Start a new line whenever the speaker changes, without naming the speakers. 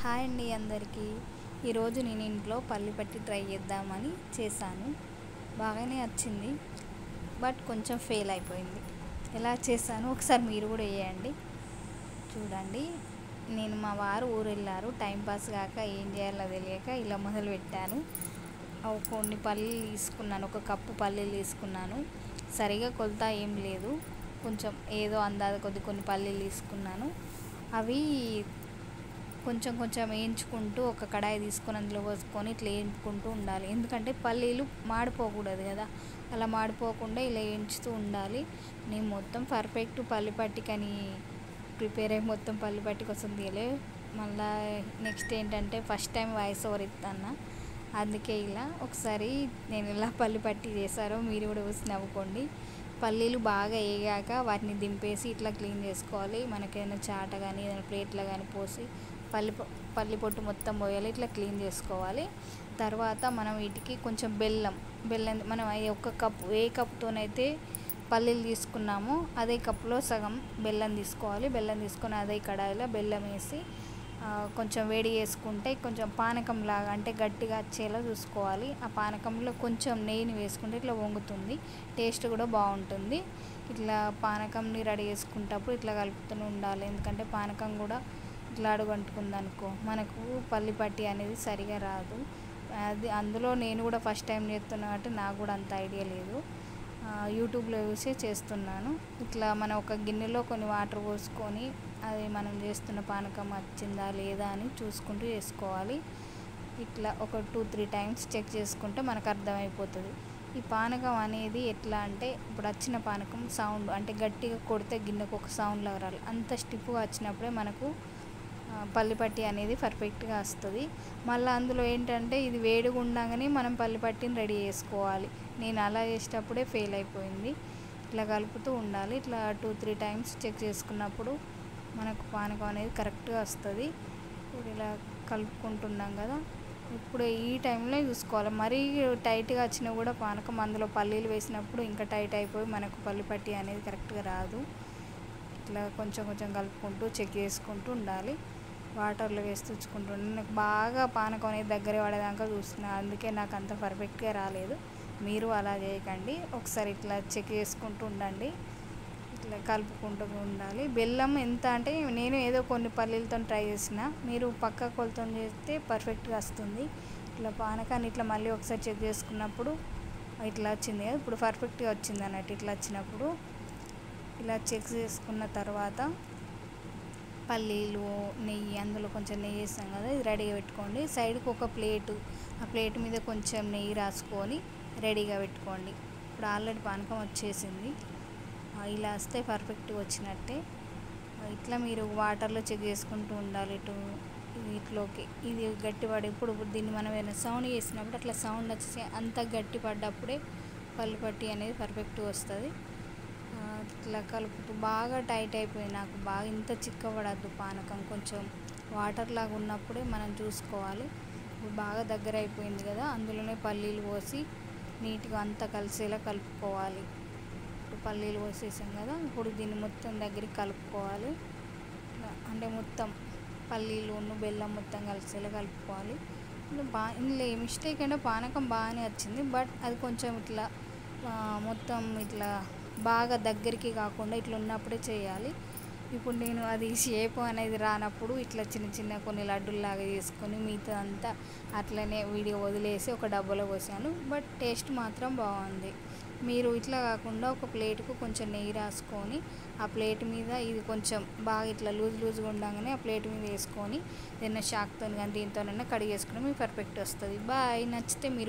Hi అండి అందరికీ. ఈరోజు నేను ఇంట్లో పల్లి పట్టి ట్రై చేద్దామని చేశాను. బాగానే వచ్చింది, బట్ కొంచెం ఫెయిల్ అయిపోయింది. ఎలా చేశాను ఒకసారి మీరు కూడా వేయండి. చూడండి, నేను మా వారు ఊరు వెళ్ళారు. టైంపాస్ కాక ఏం చేయాలో తెలియక ఇలా మొదలుపెట్టాను. కొన్ని పల్లీలు తీసుకున్నాను, ఒక కప్పు పల్లీలు తీసుకున్నాను. సరిగా కొలత ఏం లేదు, కొంచెం ఏదో అందాజ కొద్ది కొన్ని పల్లీలు తీసుకున్నాను. అవి కొంచెం కొంచెం వేయించుకుంటూ ఒక కడాయి తీసుకొని అందులో పోసుకొని ఇట్లా వేయించుకుంటూ ఉండాలి. ఎందుకంటే పల్లీలు మాడిపోకూడదు కదా, అలా మాడిపోకుండా ఇలా వేయించుతూ ఉండాలి. నేను మొత్తం పర్ఫెక్ట్ పల్లి పట్టికని ప్రిపేర్ అయ్యి మొత్తం పల్లి పట్టి కోసం తీయలే. మళ్ళీ నెక్స్ట్ ఏంటంటే ఫస్ట్ టైం వాయిస్ ఓవర్ ఇస్తాను, అందుకే ఇలా ఒకసారి నేను ఇలా పల్లి పట్టి చేశారో మీరు కూడా చూసి నవ్వుకోండి. పల్లీలు బాగా వేగాక వాటిని దింపేసి ఇట్లా క్లీన్ చేసుకోవాలి. మనకేదైనా చాట కానీ ఏదైనా ప్లేట్లో కానీ పోసి పల్లి పొట్టు మొత్తం పోయాలి, ఇట్లా క్లీన్ చేసుకోవాలి. తర్వాత మనం వీటికి కొంచెం బెల్లం మనం ఒక కప్పు ఏ కప్పుతోనైతే పల్లీలు తీసుకున్నామో అదే కప్పులో సగం బెల్లం తీసుకోవాలి. బెల్లం తీసుకొని అదే కడాయిలో బెల్లం వేసి కొంచెం వేడి చేసుకుంటే కొంచెం పానకం లాగా అంటే గట్టిగా వచ్చేలా చూసుకోవాలి. ఆ పానకంలో కొంచెం నెయ్యిని వేసుకుంటే ఇట్లా వంగుతుంది, టేస్ట్ కూడా బాగుంటుంది. ఇట్లా పానకంని రెడీ చేసుకుంటప్పుడు ఇట్లా కలుపుతూ ఉండాలి. ఎందుకంటే పానకం కూడా ఇట్లా అడుగంటుకుందనుకో మనకు పల్లి పట్టి అనేది సరిగా రాదు. అది అందులో నేను కూడా ఫస్ట్ టైం చేస్తున్నా కాబట్టి నాకు కూడా అంత ఐడియా లేదు, యూట్యూబ్లో చూసే చేస్తున్నాను. ఇట్లా మనం ఒక గిన్నెలో కొన్ని వాటర్ పోసుకొని అది మనం చేస్తున్న పానకం వచ్చిందా లేదా అని చూసుకుంటూ చేసుకోవాలి. ఇట్లా ఒక 2-3 టైమ్స్ చెక్ చేసుకుంటే మనకు అర్థమైపోతుంది. ఈ పానకం అనేది ఎట్లా అంటే ఇప్పుడు వచ్చిన పానకం సౌండ్ అంటే గట్టిగా కొడితే గిన్నెకు ఒక సౌండ్ లాగా రాలి, అంత స్టిఫ్గా వచ్చినప్పుడే మనకు పల్లి పట్టి అనేది పర్ఫెక్ట్గా వస్తుంది. మళ్ళీ అందులో ఏంటంటే ఇది వేడిగా ఉండగానే మనం పల్లి పట్టిని రెడీ చేసుకోవాలి. నేను అలా చేసేటప్పుడే ఫెయిల్ అయిపోయింది. ఇట్లా కలుపుతూ ఉండాలి. ఇట్లా 2-3 టైమ్స్ చెక్ చేసుకున్నప్పుడు మనకు పానకం అనేది కరెక్ట్గా వస్తుంది. ఇప్పుడు ఇలా కలుపుకుంటున్నాం కదా, ఇప్పుడు ఈ టైంలో చూసుకోవాలి. మరీ టైట్గా వచ్చినా కూడా పానకం అందులో పల్లీలు వేసినప్పుడు ఇంకా టైట్ అయిపోయి మనకు పల్లి పట్టి అనేది కరెక్ట్గా రాదు. ఇట్లా కొంచెం కొంచెం కలుపుకుంటూ చెక్ చేసుకుంటూ ఉండాలి. వాటర్లో వేసి తుచ్చుకుంటుండే నాకు బాగా పానకం అనేది దగ్గర పడేదాకా చూస్తున్నా, అందుకే నాకు అంత పర్ఫెక్ట్గా రాలేదు. మీరు అలా చేయకండి, ఒకసారి ఇట్లా చెక్ చేసుకుంటూ ఉండండి. ఇట్లా కలుపుకుంటూ ఉండాలి. బెల్లం ఎంత అంటే నేను ఏదో కొన్ని పల్లీలతో ట్రై చేసిన, మీరు పక్క కొలతో చేస్తే పర్ఫెక్ట్గా వస్తుంది. ఇట్లా పానకాన్ని ఇట్లా మళ్ళీ ఒకసారి చెక్ చేసుకున్నప్పుడు ఇట్లా వచ్చింది కదా, ఇప్పుడు పర్ఫెక్ట్గా వచ్చింది అన్నట్టు. ఇట్లా వచ్చినప్పుడు ఇలా చెక్ చేసుకున్న తర్వాత పల్లీలు నెయ్యి అందులో కొంచెం నెయ్యి వేస్తాం కదా, ఇది రెడీగా పెట్టుకోండి. సైడ్కి ఒక ప్లేటు, ఆ ప్లేట్ మీద కొంచెం నెయ్యి రాసుకొని రెడీగా పెట్టుకోండి. ఇప్పుడు ఆల్రెడీ పానకం వచ్చేసింది, ఇలా వస్తే పర్ఫెక్ట్గా వచ్చినట్టే. ఇట్లా మీరు వాటర్లో చెక్ చేసుకుంటూ ఉండాలి. వీటిలోకి ఇది గట్టిపడి ఇప్పుడు దీన్ని మనం ఏదైనా సౌండ్ చేసినప్పుడు అట్లా సౌండ్ వచ్చేసి అంత గట్టి పడ్డప్పుడే పల్లి పట్టి అనేది పర్ఫెక్ట్గా వస్తుంది. ఇట్లా కలుపుతూ బాగా టైట్ అయిపోయి నాకు బాగా ఇంత చిక్కబడద్దు పానకం, కొంచెం వాటర్ లాగా ఉన్నప్పుడే మనం చూసుకోవాలి. ఇప్పుడు బాగా దగ్గర అయిపోయింది కదా, అందులోనే పల్లీలు పోసి నీట్గా అంతా కలిసేలా కలుపుకోవాలి. ఇప్పుడు పల్లీలు పోసేసాం కదా, ఇప్పుడు దీన్ని మొత్తం దగ్గరికి కలుపుకోవాలి. అంటే మొత్తం పల్లీలు బెల్లం మొత్తం కలిసేలా కలుపుకోవాలి. ఇందులో ఏ మిస్టేక్ అంటే పానకం బాగానే వచ్చింది, బట్ అది కొంచెం ఇట్లా మొత్తం ఇట్లా బాగా దగ్గరికి కాకుండా ఇట్లా ఉన్నప్పుడే చేయాలి. ఇప్పుడు నేను అది షేప్ అనేది రానప్పుడు ఇట్లా చిన్న చిన్న కొన్ని లడ్డుల్లాగా చేసుకొని మిగతా అంతా అట్లనే వీడియో వదిలేసి ఒక డబ్బాలో పోసాను, బట్ టేస్ట్ మాత్రం బాగుంది. మీరు ఇట్లా కాకుండా ఒక ప్లేట్కు కొంచెం నెయ్యి రాసుకొని ఆ ప్లేట్ మీద ఇది కొంచెం బాగా ఇట్లా లూజ్గా ఉండగానే ఆ ప్లేట్ మీద వేసుకొని ఏదైనా షాక్తో కానీ దీంతోనైనా కడిగేసుకుని మీకు పర్ఫెక్ట్ వస్తుంది. బాయ్, నచ్చితే మీరు